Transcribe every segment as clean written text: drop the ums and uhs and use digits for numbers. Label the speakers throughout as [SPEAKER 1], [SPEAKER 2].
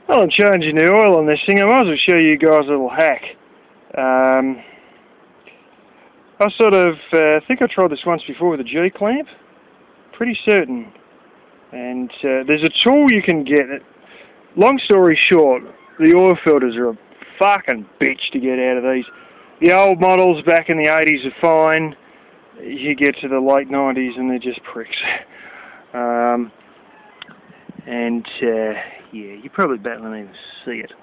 [SPEAKER 1] Well, I'm changing the oil on this thing. I might as well show you guys a little hack. I think I tried this once before with a G-clamp. Pretty certain. And there's a tool you can get. Long story short, the oil filters are a fucking bitch to get out of these. The old models back in the 80s are fine. You get to the late 90s and they're just pricks. Yeah, you probably better not even see it.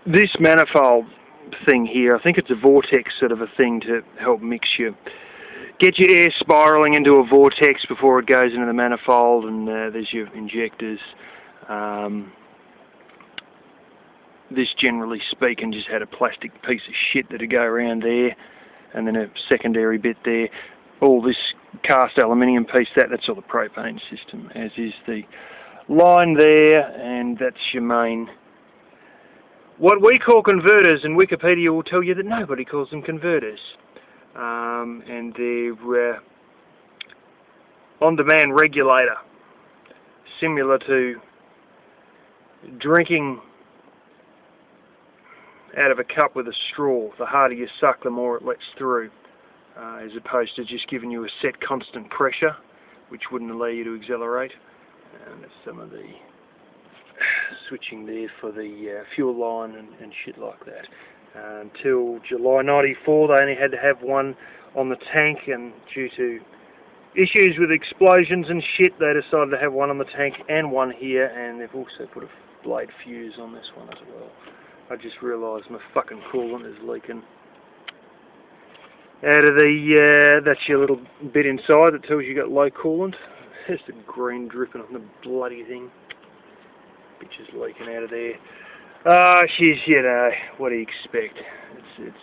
[SPEAKER 1] This manifold thing here, I think it's a vortex sort of a thing to help mix get your air spiralling into a vortex before it goes into the manifold, and there's your injectors. This, generally speaking, just had a plastic piece of shit that'd go around there, and then a secondary bit there. All this cast aluminium piece, that's all the propane system, as is the line there, and that's your main, what we call converters, and Wikipedia will tell you that nobody calls them converters. And they're on-demand regulator, similar to drinking out of a cup with a straw. The harder you suck, the more it lets through, as opposed to just giving you a set constant pressure, which wouldn't allow you to accelerate. And there's some of the switching there for the fuel line and shit like that. Until July '94, they only had to have one on the tank, and due to issues with explosions and shit, they decided to have one on the tank and one here, and they've also put a blade fuse on this one as well. I just realised my fucking coolant is leaking out of the, that's your little bit inside that tells you got low coolant. There's the green dripping on the bloody thing. Bitch is leaking out of there. She's, you know, what do you expect? It's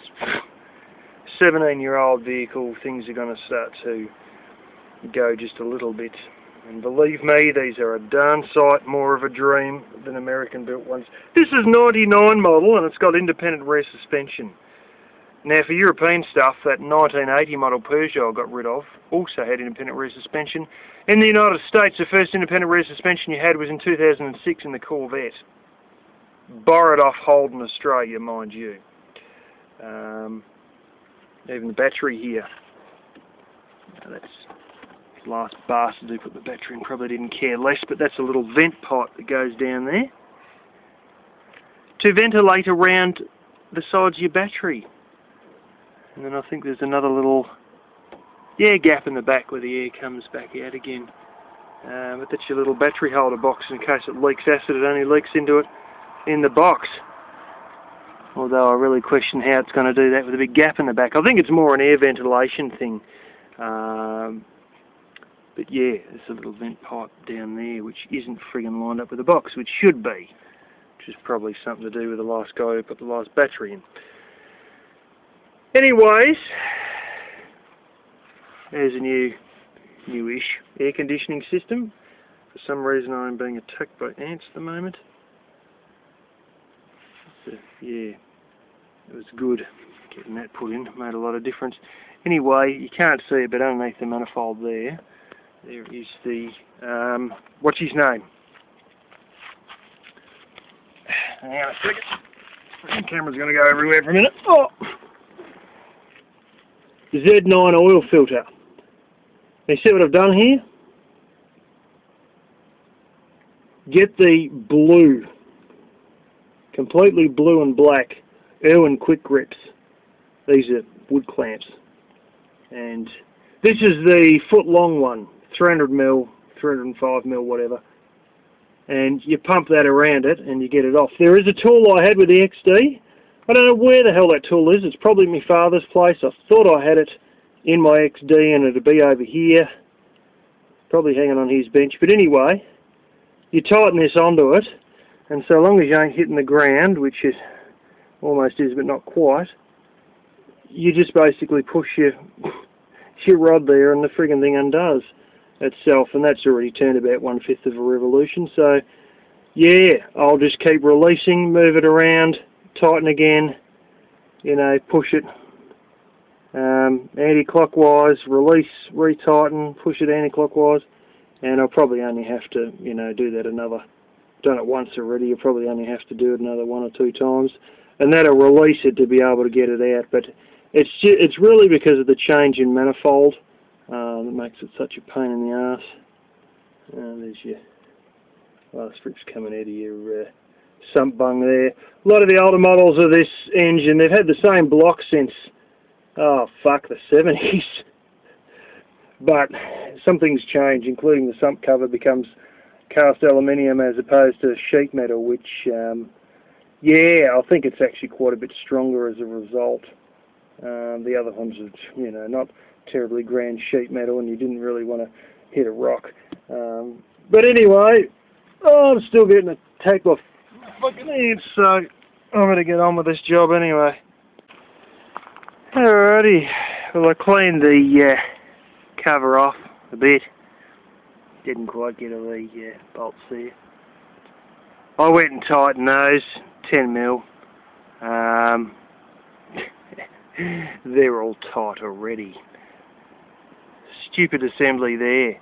[SPEAKER 1] 17-year-old vehicle, things are going to start to go just a little bit. And believe me, these are a darn sight more of a dream than American-built ones. This is 99 model, and it's got independent rear suspension. Now, for European stuff, that 1980 model Peugeot I got rid of also had independent rear suspension. In the United States, the first independent rear suspension you had was in 2006 in the Corvette. Borrowed off Holden, Australia, mind you. Even the battery here. Now that's the last bastard who put the battery in probably didn't care less, but that's a little vent pipe that goes down there to ventilate around the sides of your battery. And then I think there's another little gap in the back where the air comes back out again. But that's your little battery holder box. In case it leaks acid, it only leaks into it in the box. Although I really question how it's going to do that with a big gap in the back. I think it's more an air ventilation thing. But yeah, there's a little vent pipe down there which isn't friggin' lined up with the box, which should be. Which is probably something to do with the last guy who put the last battery in. Anyways, there's a newish air conditioning system. For some reason I'm being attacked by ants at the moment. So, yeah, it was good getting that put in. It made a lot of difference. Anyway, you can't see it, but underneath the manifold there is the, what's his name? Hang on a second. The camera's going to go everywhere for a minute. Oh! The Z9 oil filter. You see what I've done here? Get the blue, completely blue and black Irwin quick grips. These are wood clamps. And this is the foot long one, 300mm, 305mm, whatever. And you pump that around it and you get it off. There is a tool I had with the XD. I don't know where the hell that tool is. It's probably my father's place. I thought I had it in my XD and it'd be over here. Probably hanging on his bench. But anyway, you tighten this onto it, and so long as you ain't hitting the ground, which it almost is but not quite, you just basically push your rod there and the friggin' thing undoes itself, and that's already turned about 1/5 of a revolution. So yeah, I'll just keep releasing, move it around, tighten again, you know, push it anti-clockwise, release, retighten, push it anti-clockwise, and I'll probably only have to, you know, do that another. Done it once already. You'll probably only have to do it another 1 or 2 times, and that'll release it to be able to get it out. But it's really because of the change in manifold that makes it such a pain in the arse. There's your last strips coming out of your sump bung there. A lot of the older models of this engine, they've had the same block since, oh fuck, the 70s. But some things change, including the sump cover becomes cast aluminium as opposed to sheet metal, which, yeah, I think it's actually quite a bit stronger as a result. The other ones are, you know, not terribly grand sheet metal, and you didn't really want to hit a rock. But anyway, I'm still getting attacked by fucking ants, so I'm going to get on with this job anyway. Alrighty, well, I cleaned the cover off a bit. Didn't quite get all the bolts there. I went and tightened those, 10mm. They're all tight already. Stupid assembly there.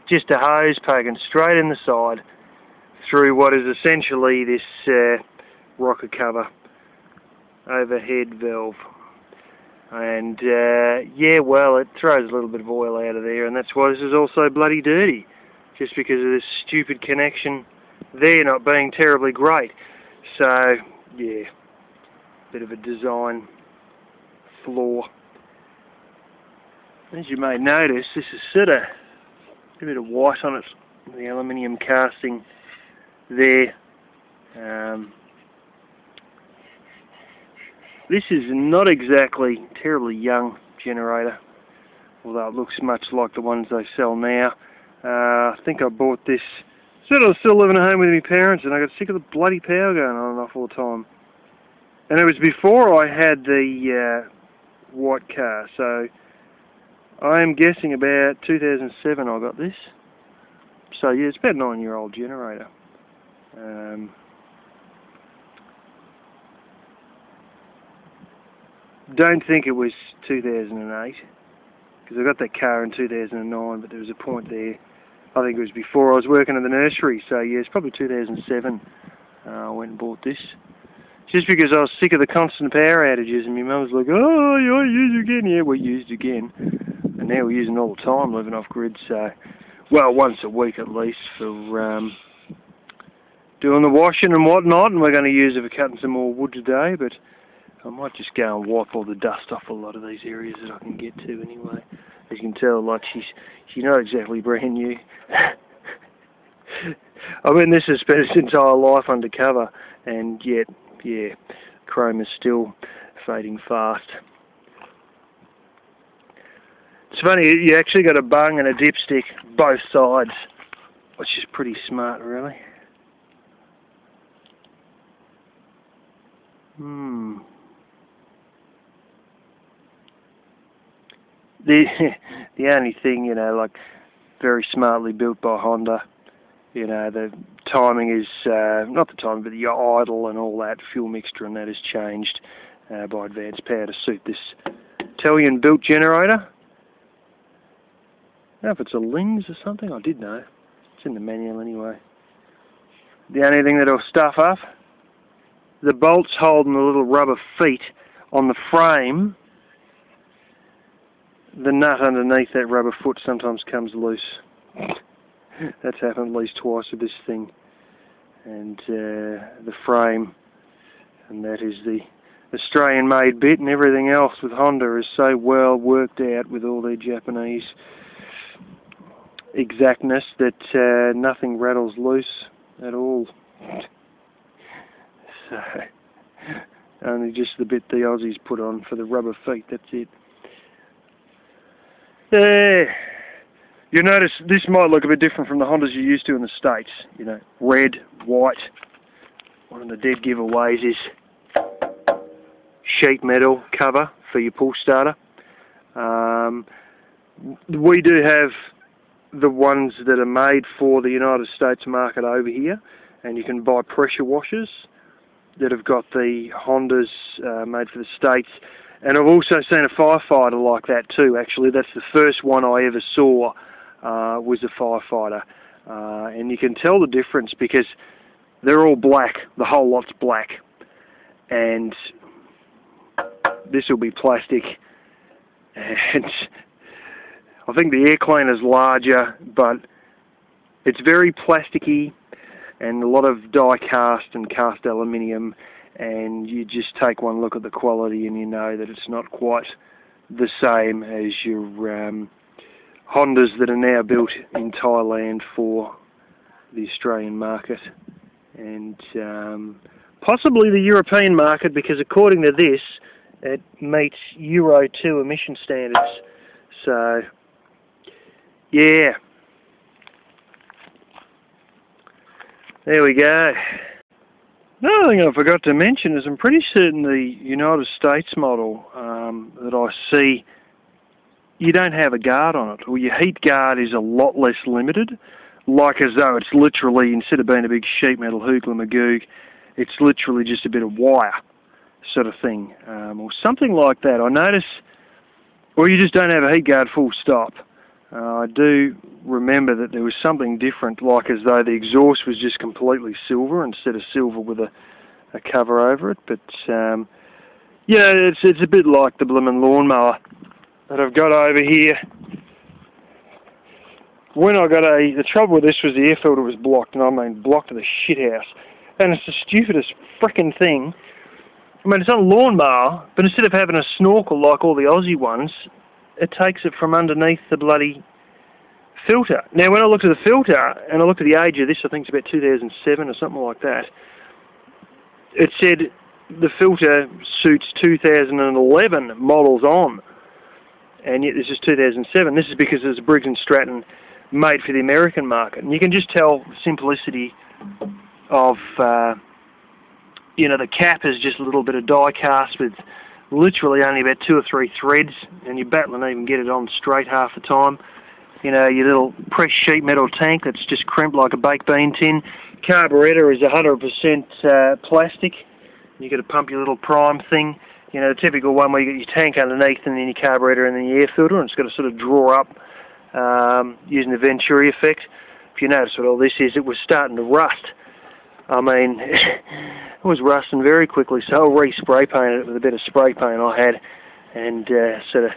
[SPEAKER 1] Just a hose poking straight in the side through what is essentially this rocker cover overhead valve. And yeah, well, it throws a little bit of oil out of there, and that's why this is also bloody dirty. Just because of this stupid connection there not being terribly great. So, yeah, bit of a design flaw. As you may notice, this is sort of a bit of white on it, the aluminium casting there. This is not exactly a terribly young generator, although it looks much like the ones they sell now. I think I bought this, said I was still living at home with my parents, and I got sick of the bloody power going on and off all the time. And it was before I had the white car, so I am guessing about 2007 I got this. So yeah, it's about a 9-year-old generator. Don't think it was 2008, because I got that car in 2009, but there was a point there, I think it was before I was working in the nursery, so yeah, it's probably 2007 I went and bought this. Just because I was sick of the constant power outages, and my mum was like, oh, you use again. Yeah, we used again. And now we're using all the time, living off grid, so, well, once a week at least for doing the washing and whatnot, and we're going to use it for cutting some more wood today, but I might just go and wipe all the dust off a lot of these areas that I can get to anyway. As you can tell, like, she's not exactly brand new. I mean, this has spent its entire life undercover, and yet, yeah, chrome is still fading fast. It's funny, you actually got a bung and a dipstick both sides, which is pretty smart, really. The only thing, you know, like, very smartly built by Honda, you know, the timing is, not the timing, but the idle and all that, fuel mixture and that is changed by Advanced Power to suit this Italian-built generator. I don't know if it's a Lings or something, I did know. It's in the manual anyway. The only thing that'll stuff up, the bolts holding the little rubber feet on the frame, the nut underneath that rubber foot sometimes comes loose. That's happened at least twice with this thing. And the frame, and that is the Australian-made bit, and everything else with Honda is so well worked out with all their Japanese exactness that nothing rattles loose at all. So, only just the bit the Aussies put on for the rubber feet, that's it. You notice this might look a bit different from the Hondas you're used to in the States. You know, red, white. One of the dead giveaways is sheet metal cover for your pull starter. We do have the ones that are made for the United States market over here, and you can buy pressure washers that have got the Hondas made for the States. And I've also seen a firefighter like that too, actually. That's the first one I ever saw, was a firefighter. and you can tell the difference because they're all black. The whole lot's black, and this will be plastic. And I think the air cleaner's larger, but it's very plasticky and a lot of die cast and cast aluminium, and you just take one look at the quality and you know that it's not quite the same as your Hondas that are now built in Thailand for the Australian market and possibly the European market, because according to this it meets Euro 2 emission standards. So yeah, there we go. Another thing I forgot to mention is I'm pretty certain the United States model that I see, you don't have a guard on it, or your heat guard is a lot less limited, like as though it's literally, instead of being a big sheet metal hoogly-magoog, it's literally just a bit of wire sort of thing, or something like that. I notice, or you just don't have a heat guard full stop. I do remember that there was something different, like as though the exhaust was just completely silver instead of silver with a cover over it. But yeah, it's a bit like the bloomin' lawnmower that I've got over here. When I got the trouble with this was the air filter was blocked, and I mean blocked to the shit house. And it's the stupidest frickin' thing. I mean, it's on a lawnmower, but instead of having a snorkel like all the Aussie ones, it takes it from underneath the bloody filter. Now, when I looked at the filter, and I looked at the age of this, I think it's about 2007 or something like that, it said the filter suits 2011 models on, and yet this is 2007. This is because it's a Briggs & Stratton made for the American market. And you can just tell the simplicity of, the cap is just a little bit of die cast with literally only about 2 or 3 threads, and you're battling to even get it on straight half the time. You know, your little pressed sheet metal tank that's just crimped like a baked bean tin. Carburetor is 100% plastic. You got to pump your little prime thing. You know, the typical one where you got your tank underneath and then your carburetor and then your air filter, and it's got to sort of draw up using the Venturi effect. If you notice what all this is, it was starting to rust. I mean, it was rusting very quickly, so I re-spray painted it with a bit of spray paint I had, and sort of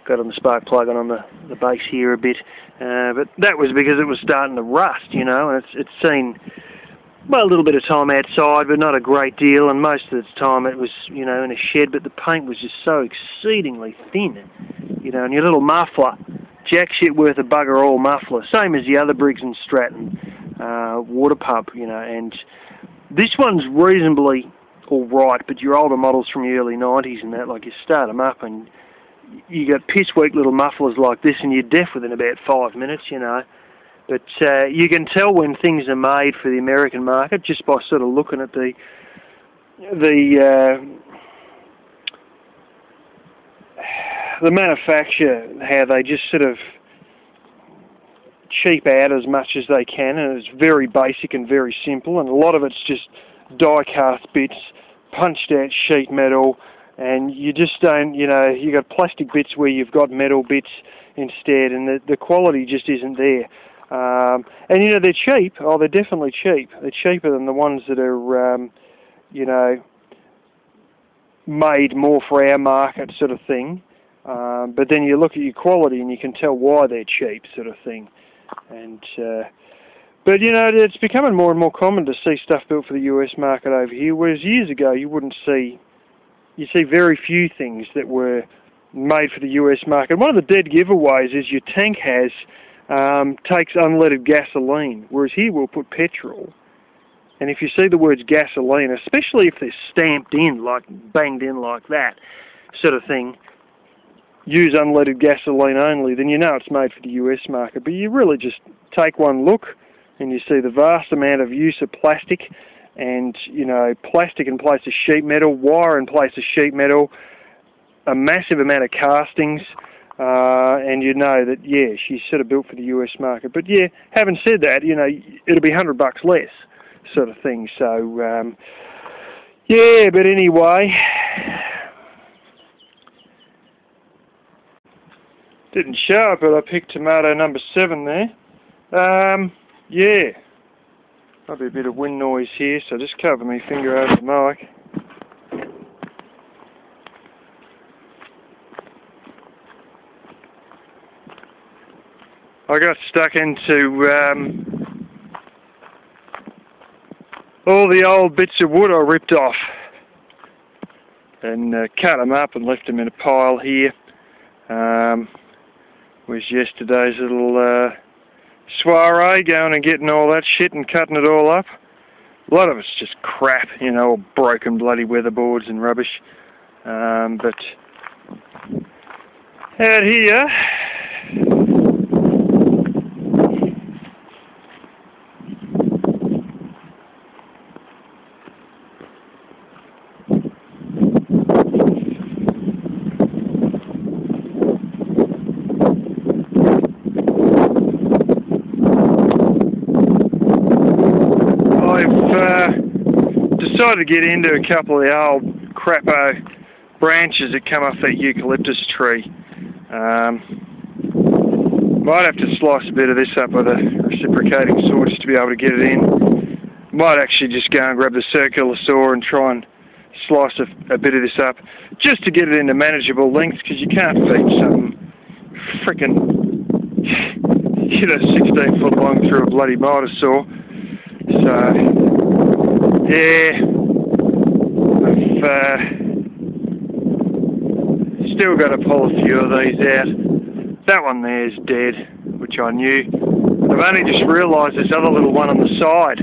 [SPEAKER 1] got on the spark plug on the base here a bit. But that was because it was starting to rust, you know, and it's seen, well, a little bit of time outside, but not a great deal, and most of the time it was, you know, in a shed, but the paint was just so exceedingly thin, you know, and your little muffler, jack shit worth a bugger all muffler, same as the other Briggs & Stratton water pump, you know, and this one's reasonably alright, but your older models from the early 90s and that, like, you start them up and you got piss weak little mufflers like this and you're deaf within about 5 minutes, you know. But you can tell when things are made for the American market just by sort of looking at the manufacture, how they just sort of cheap out as much as they can, and it's very basic and very simple, and a lot of it's just die cast bits, punched out sheet metal, and you just don't, you know, you got plastic bits where you've got metal bits instead, and the quality just isn't there. And you know, they're cheap. Oh, they're definitely cheap. They're cheaper than the ones that are, you know, made more for our market sort of thing. But then you look at your quality and you can tell why they're cheap sort of thing. And but you know, it's becoming more and more common to see stuff built for the US market over here, whereas years ago you see very few things that were made for the US market. One of the dead giveaways is your tank takes unleaded gasoline, whereas here we'll put petrol. And if you see the words gasoline, especially if they're stamped in, like banged in like that sort of thing, use unleaded gasoline only, then you know it's made for the US market. But you really just take one look and you see the vast amount of use of plastic, and, you know, plastic in place of sheet metal, wire in place of sheet metal, a massive amount of castings, and you know that, yeah, she's sort of built for the US market. But yeah, having said that, you know, it'll be $100 less sort of thing. So, yeah, but anyway, didn't show it, but I picked tomato number 7 there. yeah, might be a bit of wind noise here, so just cover my finger over the mic. I got stuck into all the old bits of wood I ripped off and cut them up and left them in a pile here. Was yesterday's little soiree, going and getting all that shit and cutting it all up. A lot of it's just crap, you know, all broken bloody weatherboards and rubbish. But out here, decided to get into a couple of the old crapo branches that come off that eucalyptus tree. Might have to slice a bit of this up with a reciprocating saw just to be able to get it in. Might actually just go and grab the circular saw and try and slice a bit of this up just to get it into manageable lengths, because you can't feed something frickin' 16 foot long through a bloody miter saw. So yeah, I've still got to pull a few of these out. That one there's dead, which I knew. I've only just realised this other little one on the side.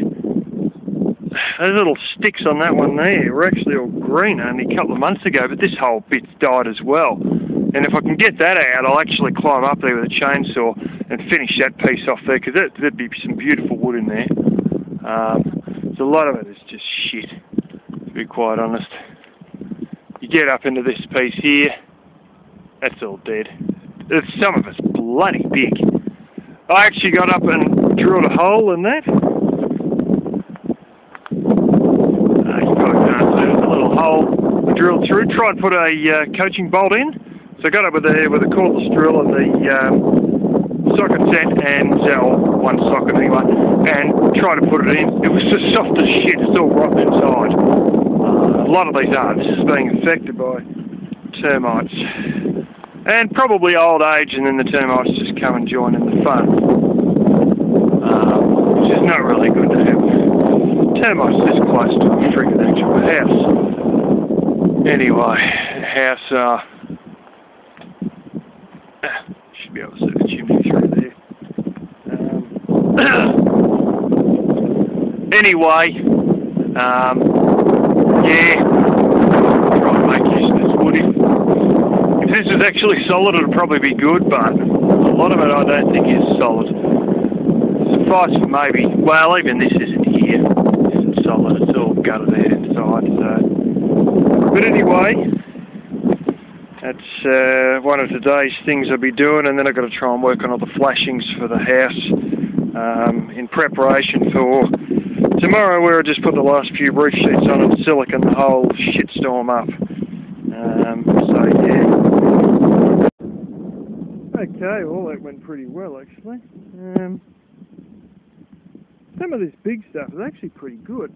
[SPEAKER 1] Those little sticks on that one there were actually all green only a couple of months ago, but this whole bit's died as well. And if I can get that out, I'll actually climb up there with a chainsaw and finish that piece off there, because there'd be some beautiful wood in there. So a lot of it is just shit, to be quite honest. You get up into this piece here, that's all dead. Some of it's bloody big. I actually got up and drilled a hole in that. You probably can't see it, a little hole I drilled through. Tried to put a coaching bolt in. So I got up with a cordless drill and the socket set, and one socket anyway, and tried to put it in. It was just soft as shit. It's all rotten inside. A lot of these are. This is being affected by termites. And probably old age, and then the termites just come and join in the fun. Which is not really good to have termites this close to a freaking actual house. Anyway, house, should be able to see the chimney through there. Anyway, yeah, try and make use of this wood. If this was actually solid, it'd probably be good, but a lot of it I don't think is solid. Suffice for maybe, well, even this isn't here, isn't solid, it's all gutted out inside, so. But anyway, that's one of today's things I'll be doing, and then I've got to try and work on all the flashings for the house in preparation for tomorrow, where I just put the last few roof sheets on and silicon the whole shitstorm up. So yeah. Okay, well that went pretty well actually. Some of this big stuff is actually pretty good.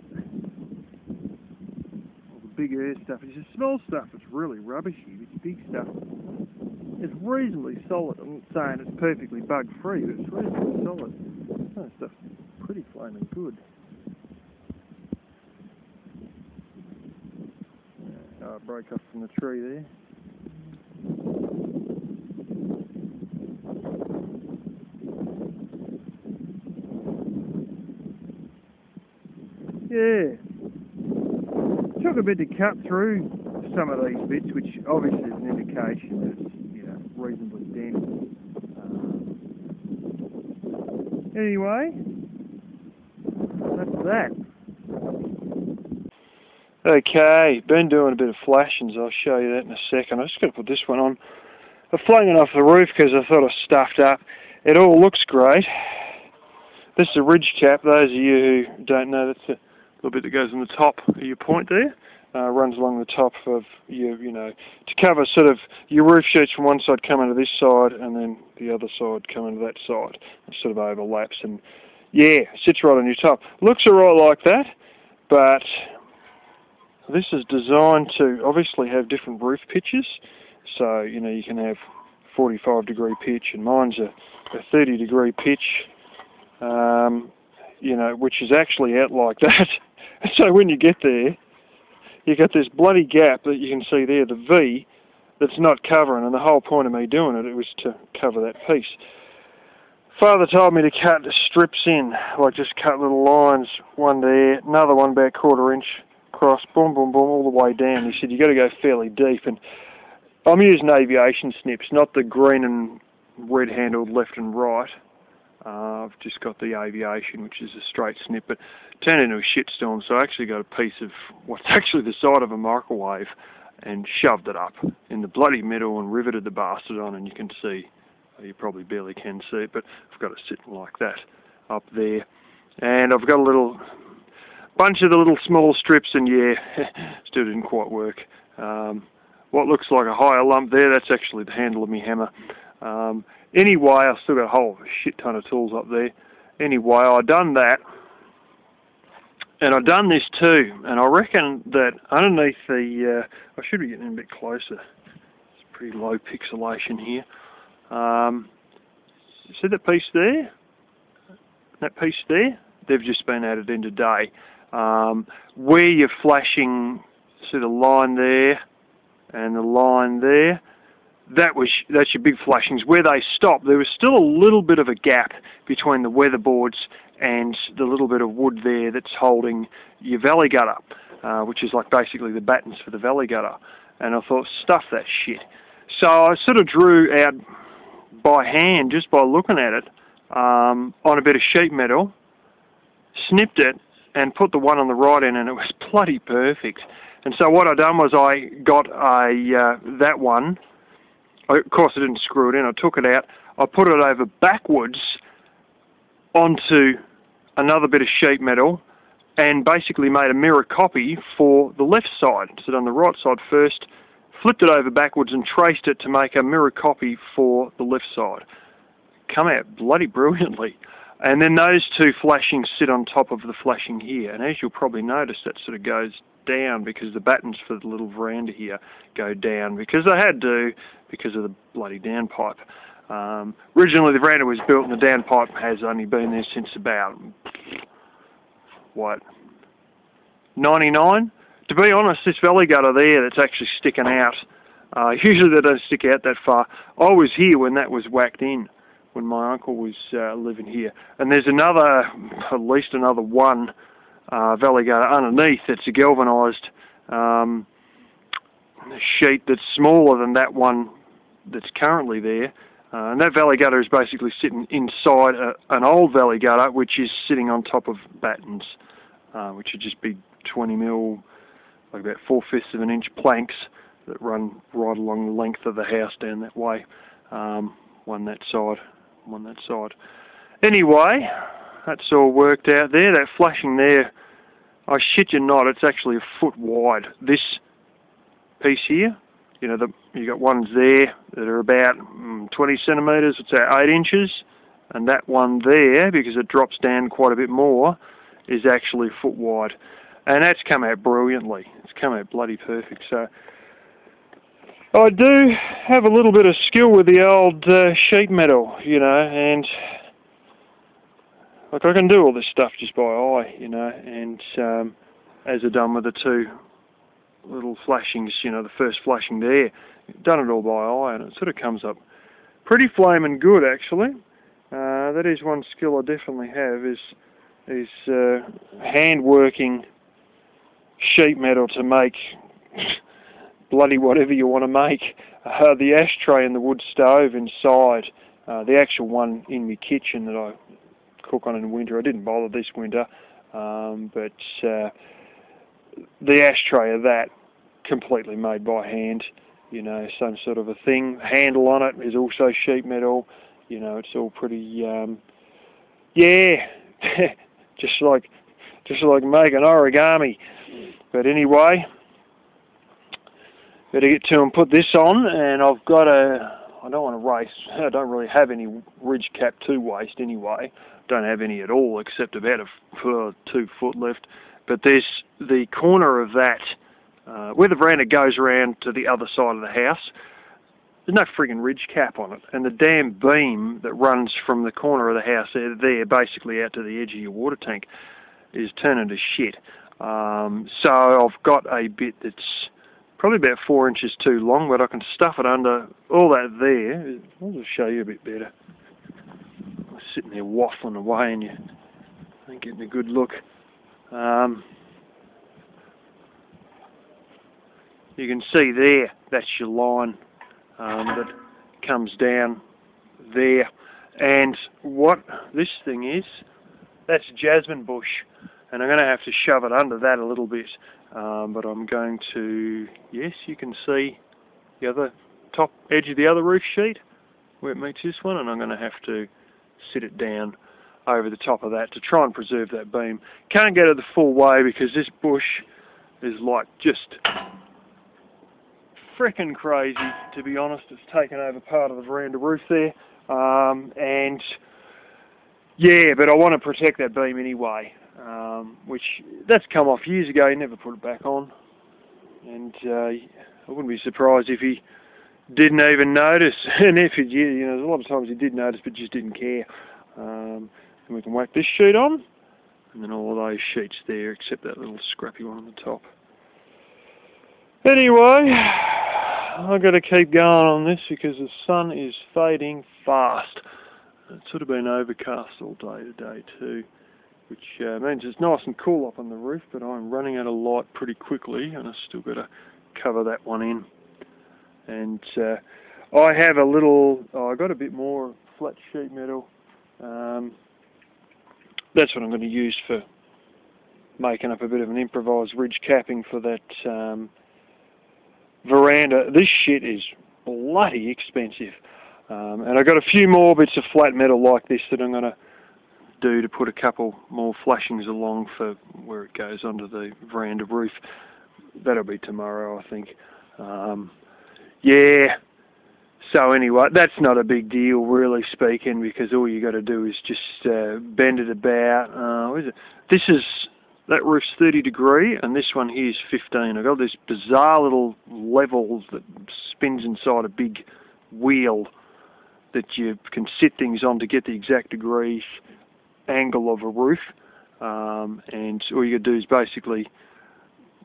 [SPEAKER 1] All the big air stuff. It's the small stuff that's really rubbishy. This big stuff is reasonably solid. I'm not saying it's perfectly bug free, but it's reasonably solid. Some of stuff's pretty flaming good. Oh, it broke off from the tree there. Yeah. Took a bit to cut through some of these bits, which obviously is an indication that it's, you know, reasonably dense. Anyway, that's that. Okay, been doing a bit of flashings. I'll show you that in a second. I just got to put this one on. I flung it off the roof because I thought I stuffed up. It all looks great. This is a ridge cap. Those of you who don't know, that's a little bit that goes on the top of your point there. Runs along the top of your, you know, to cover sort of your roof sheets from one side coming to this side, and then the other side coming to that side. It sort of overlaps, and
[SPEAKER 2] Yeah, sits right on your top. Looks alright like that, but this is designed to obviously have different roof pitches. So, you know, you can have 45-degree pitch, and mine's a 30-degree pitch, you know, which is actually out like that. So when you get there, you got this bloody gap that you can see there, the V, that's not covering, and the whole point of me doing it was to cover that piece. Father told me to cut the strips in, like just cut little lines, one there, another one about 1/4 inch across, boom, boom, boom, all the way down. He said, you got to go fairly deep, and I'm using aviation snips, not the green and red handled left and right. I've just got the aviation, which is a straight snip, but turned into a shitstorm, so I actually got a piece of what's actually the side of a microwave and shoved it up in the bloody middle and riveted the bastard on, and you can see, you probably barely can see it, but I've got it sitting like that up there. And I've got a little bunch of the little small strips, and yeah, still didn't quite work. What looks like a higher lump there, that's actually the handle of my hammer. Anyway, I've still got a whole shit ton of tools up there. Anyway, I done that, and I done this too, and I reckon that underneath the, I should be getting a bit closer. It's pretty low pixelation here. See that piece there? That piece there? They've just been added in today. Where you're flashing, see the line there and the line there? That's your big flashings. Where they stopped, there was still a little bit of a gap between the weatherboards and the little bit of wood there that's holding your valley gutter, which is like basically the battens for the valley gutter. And I thought, stuff that shit. So I sort of drew out by hand, just by looking at it, on a bit of sheet metal, snipped it, and put the one on the right in, and it was bloody perfect. And so what I done was I got that one. Of course, I didn't screw it in. I took it out. I put it over backwards onto another bit of sheet metal, and basically made a mirror copy for the left side. So done the right side first, flipped it over backwards, and traced it to make a mirror copy for the left side. Come out bloody brilliantly. And then those two flashings sit on top of the flashing here. And as you'll probably notice, that sort of goes down because the battens for the little veranda here go down, because I had to, because of the bloody downpipe. Originally the veranda was built and the downpipe has only been there since about, what, 99? To be honest, this valley gutter there that's actually sticking out, usually they don't stick out that far. I was here when that was whacked in, when my uncle was living here. And there's another, at least another one valley gutter underneath that's a galvanised sheet that's smaller than that one that's currently there. And that valley gutter is basically sitting inside an old valley gutter, which is sitting on top of battens, which would just be 20 mil, like about 4/5 of an inch planks that run right along the length of the house down that way. One that side. Anyway, that's all worked out there. That flashing there, I shit you not, it's actually a foot wide. This piece here, you know, you got ones there that are about 20 centimetres, it's about 8 inches, and that one there, because it drops down quite a bit more, is actually a foot wide. And that's come out brilliantly. It's come out bloody perfect. So I do have a little bit of skill with the old sheet metal, you know, and like I can do all this stuff just by eye, you know, and as I've done with the two little flashings, you know, the first flashing there, done it all by eye, and it sort of comes up pretty flaming good, actually. That is one skill I definitely have, is hand working sheet metal to make bloody whatever you want to make. The ashtray and the wood stove inside, the actual one in my kitchen that I cook on in winter. I didn't bother this winter, but the ashtray of that, completely made by hand, you know, some sort of a thing. Handle on it is also sheet metal, you know, it's all pretty, yeah, just like making origami. But anyway, better get to and put this on, and I've got I don't want to race, I don't really have any ridge cap to waste anyway. don't have any at all, except about 2 foot left. But there's the corner of that, where the veranda goes around to the other side of the house. There's no friggin' ridge cap on it, and the damn beam that runs from the corner of the house there basically out to the edge of your water tank is turning to shit. So I've got a bit that's probably about 4 inches too long, but I can stuff it under all that there. I'll just show you a bit better. I'm sitting there waffling away and you ain't getting a good look. You can see there, that's your line that comes down there. And what this thing is, that's jasmine bush. And I'm going to have to shove it under that a little bit. But I'm going to, yes, you can see the other top edge of the other roof sheet where it meets this one, and I'm going to have to sit it down over the top of that to try and preserve that beam. Can't get it the full way because this bush is like just frickin' crazy, to be honest. It's taken over part of the veranda roof there. And yeah, but I want to protect that beam anyway. Which that's come off years ago. He never put it back on, and I wouldn't be surprised if he didn't even notice. And if he, you know, a lot of times he did notice, but just didn't care. And we can whack this sheet on, and then all of those sheets there, except that little scrappy one on the top. Anyway, I've got to keep going on this because the sun is fading fast. It's sort of been overcast all day today too, which means it's nice and cool up on the roof, but I'm running out of light pretty quickly, and I've still got to cover that one in. And I have a little, I got a bit more flat sheet metal. That's what I'm going to use for making up a bit of an improvised ridge capping for that veranda. This shit is bloody expensive. And I've got a few more bits of flat metal like this that I'm going to do to put a couple more flashings along for where it goes onto the veranda roof. That'll be tomorrow, I think. Yeah. So anyway, that's not a big deal, really speaking, because all you got to do is just bend it about. What is it? That roof's 30 degree, and this one here is 15. I've got this bizarre little level that spins inside a big wheel that you can sit things on to get the exact degrees angle of a roof, and all you got to do is basically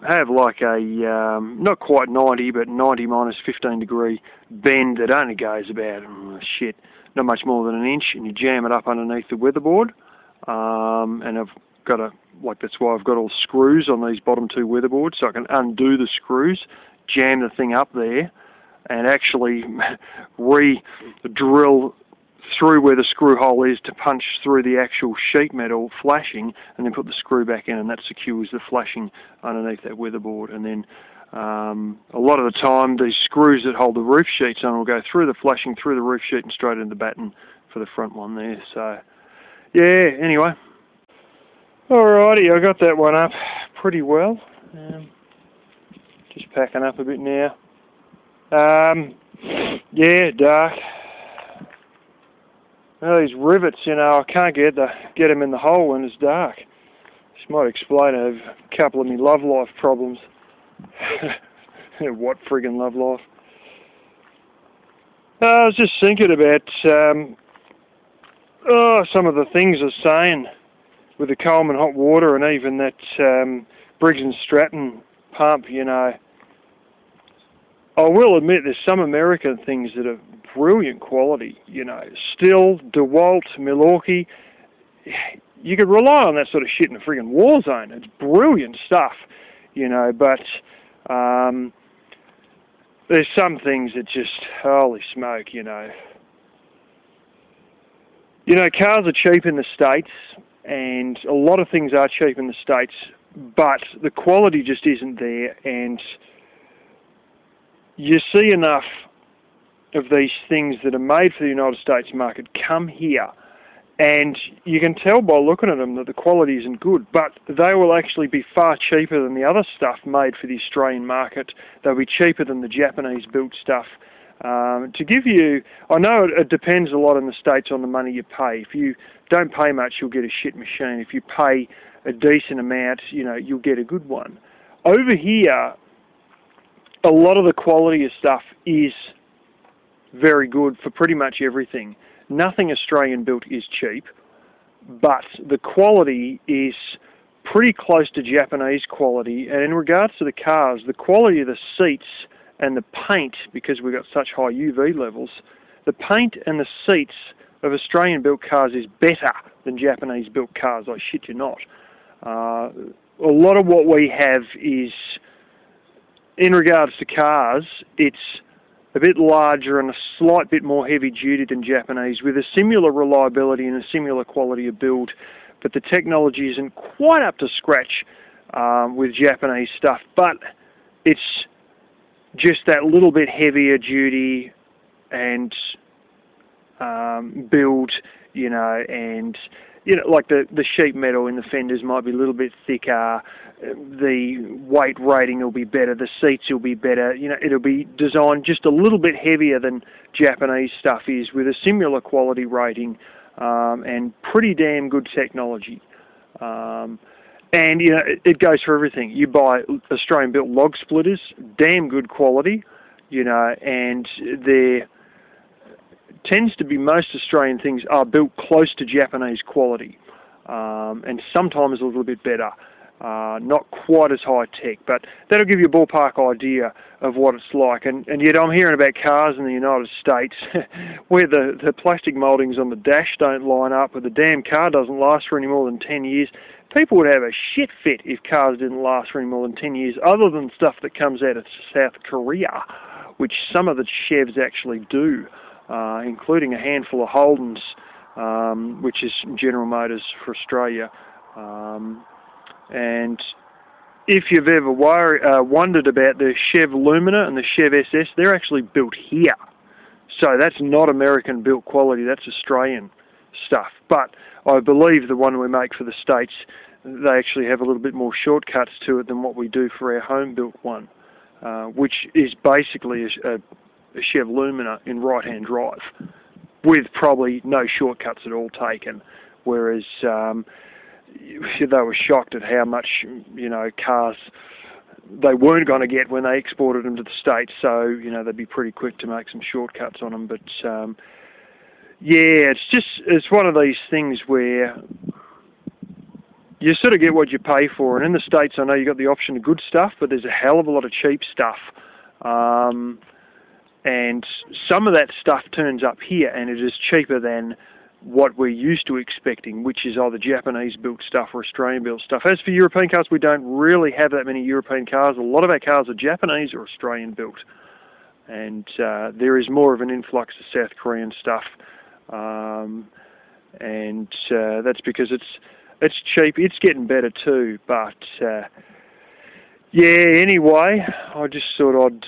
[SPEAKER 2] have like a not quite 90, but 90 minus 15 degree bend that only goes about not much more than an inch, and you jam it up underneath the weatherboard. And I've got that's why I've got all screws on these bottom two weatherboards, so I can undo the screws, jam the thing up there, and actually re-drill through where the screw hole is to punch through the actual sheet metal flashing, and then put the screw back in, and that secures the flashing underneath that weatherboard. And then a lot of the time these screws that hold the roof sheets on will go through the flashing, through the roof sheet, and straight into the batten for the front one there. So yeah, anyway, alrighty, I got that one up pretty well. Just packing up a bit now. Yeah, dark. Well, these rivets, you know, I can't get them in the hole when it's dark. This might explain a couple of my love life problems. What friggin' love life? I was just thinking about some of the things they're saying with the Coleman hot water, and even that Briggs and Stratton pump, you know. I will admit there's some American things that are brilliant quality, you know. Still, DeWalt, Milwaukee, you could rely on that sort of shit in a friggin' war zone. It's brilliant stuff, you know, but there's some things that just, holy smoke, you know. You know, cars are cheap in the States, and a lot of things are cheap in the States, but the quality just isn't there, and you see enough of these things that are made for the United States market come here, and you can tell by looking at them that the quality isn't good, but they will actually be far cheaper than the other stuff made for the Australian market. They'll be cheaper than the Japanese built stuff, To give you, I know it depends a lot in the States on the money you pay. If you don't pay much, you'll get a shit machine. If you pay a decent amount, you'll get a good one. Over here, a lot of the quality of stuff is very good for pretty much everything. Nothing Australian built is cheap, but the quality is pretty close to Japanese quality. And in regards to the cars, the quality of the seats and the paint, because we've got such high UV levels, the paint and the seats of Australian built cars is better than Japanese built cars, I shit you not. A lot of what we have is, in regards to cars, it's a bit larger and a slight bit more heavy duty than Japanese, with a similar reliability and a similar quality of build, but the technology isn't quite up to scratch with Japanese stuff, but it's just that little bit heavier duty and build, and like the sheet metal in the fenders might be a little bit thicker, the weight rating will be better, the seats will be better, it'll be designed just a little bit heavier than Japanese stuff is, with a similar quality rating and pretty damn good technology. And it goes for everything. You buy Australian built log splitters, damn good quality, and there tends to be most Australian things are built close to Japanese quality, and sometimes a little bit better. Not quite as high tech, but that'll give you a ballpark idea of what it's like. And yet I'm hearing about cars in the United States where the plastic mouldings on the dash don't line up, or the damn car doesn't last for any more than 10 years. People would have a shit fit if cars didn't last for any more than 10 years, other than stuff that comes out of South Korea, which some of the Chevs actually do, including a handful of Holdens, which is General Motors for Australia. And if you've ever wondered about the Chev Lumina and the Chev SS, they're actually built here. So that's not American built quality, that's Australian stuff. But I believe the one we make for the States, they actually have a little bit more shortcuts to it than what we do for our home-built one, which is basically a Chev Lumina in right-hand drive, with probably no shortcuts at all taken, whereas they were shocked at how much, cars they weren't going to get when they exported them to the States, so, they'd be pretty quick to make some shortcuts on them. But, yeah, it's one of these things where you sort of get what you pay for. And in the States, I know you got the option of good stuff, but there's a hell of a lot of cheap stuff. And some of that stuff turns up here, and it is cheaper than what we're used to expecting, which is either Japanese-built stuff or Australian-built stuff. As for European cars, we don't really have that many European cars. A lot of our cars are Japanese or Australian-built. And there is more of an influx of South Korean stuff. And that's because it's cheap. It's getting better too, but yeah, anyway, I just thought I'd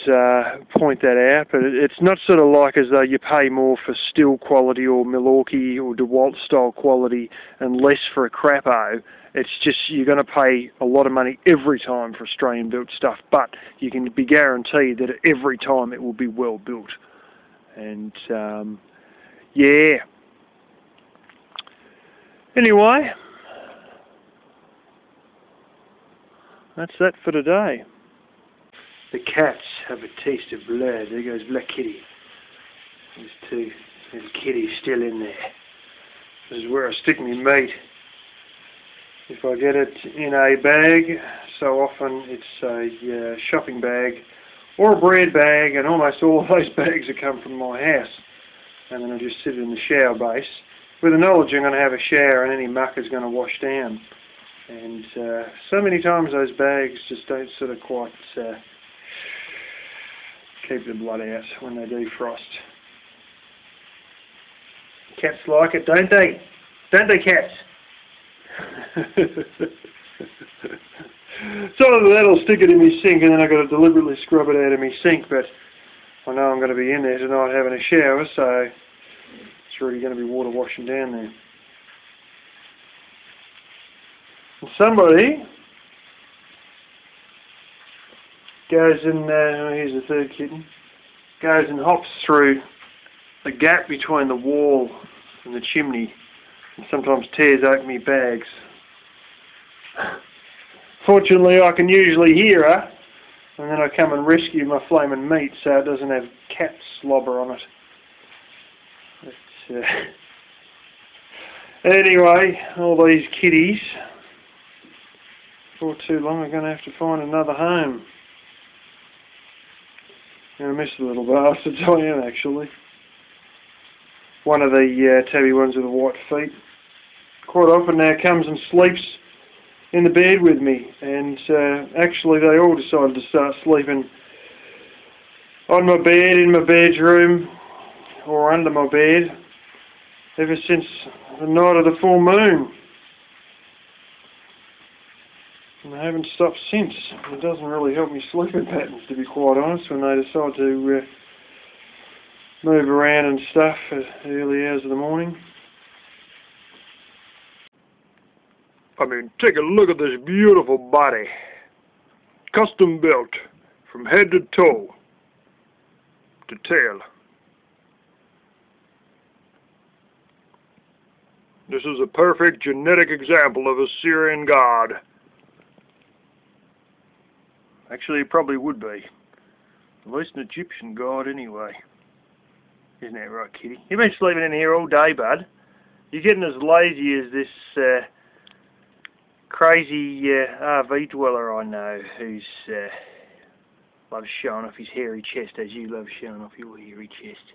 [SPEAKER 2] point that out, but it's not sort of like as though you pay more for Stihl quality or Milwaukee or DeWalt style quality and less for a crapo. It's just you're going to pay a lot of money every time for Australian built stuff, but you can be guaranteed that every time it will be well built. And yeah. Anyway, that's that for today. The cats have a taste of blood. There goes Black Kitty. There's Kitty still in there. This is where I stick my meat. If I get it in a bag, so often it's a shopping bag or a bread bag, and almost all of those bags have come from my house. And then I just sit it in the shower base with the knowledge I'm going to have a shower and any muck is going to wash down. And so many times those bags just don't sort of quite keep the blood out when they defrost. Cats like it, don't they? Don't they, cats? So that'll stick it in my sink, and then I've got to deliberately scrub it out of my sink, but I know I'm going to be in there tonight having a shower, so it's really going to be water washing down there. And somebody goes and here's the third kitten. goes and hops through the gap between the wall and the chimney and sometimes tears open me bags. Fortunately, I can usually hear her, and then I come and rescue my flaming meat so it doesn't have cat slobber on it. But, anyway, all these kitties, before too long are going to have to find another home. I miss the little bastards, I am actually. One of the tabby ones with the white feet quite often now comes and sleeps in the bed with me, and actually they all decided to start sleeping on my bed, in my bedroom, or under my bed ever since the night of the full moon. And they haven't stopped since. It doesn't really help me sleeping patterns, to be quite honest, when they decide to move around and stuff at early hours of the morning. I mean, take a look at this beautiful body. Custom built from head to toe to tail. This is a perfect genetic example of a Syrian god. Actually, it probably would be. At least an Egyptian god anyway. Isn't that right, kitty? You've been sleeping in here all day, bud. You're getting as lazy as this crazy RV dweller I know who's loves showing off his hairy chest as you love showing off your hairy chest.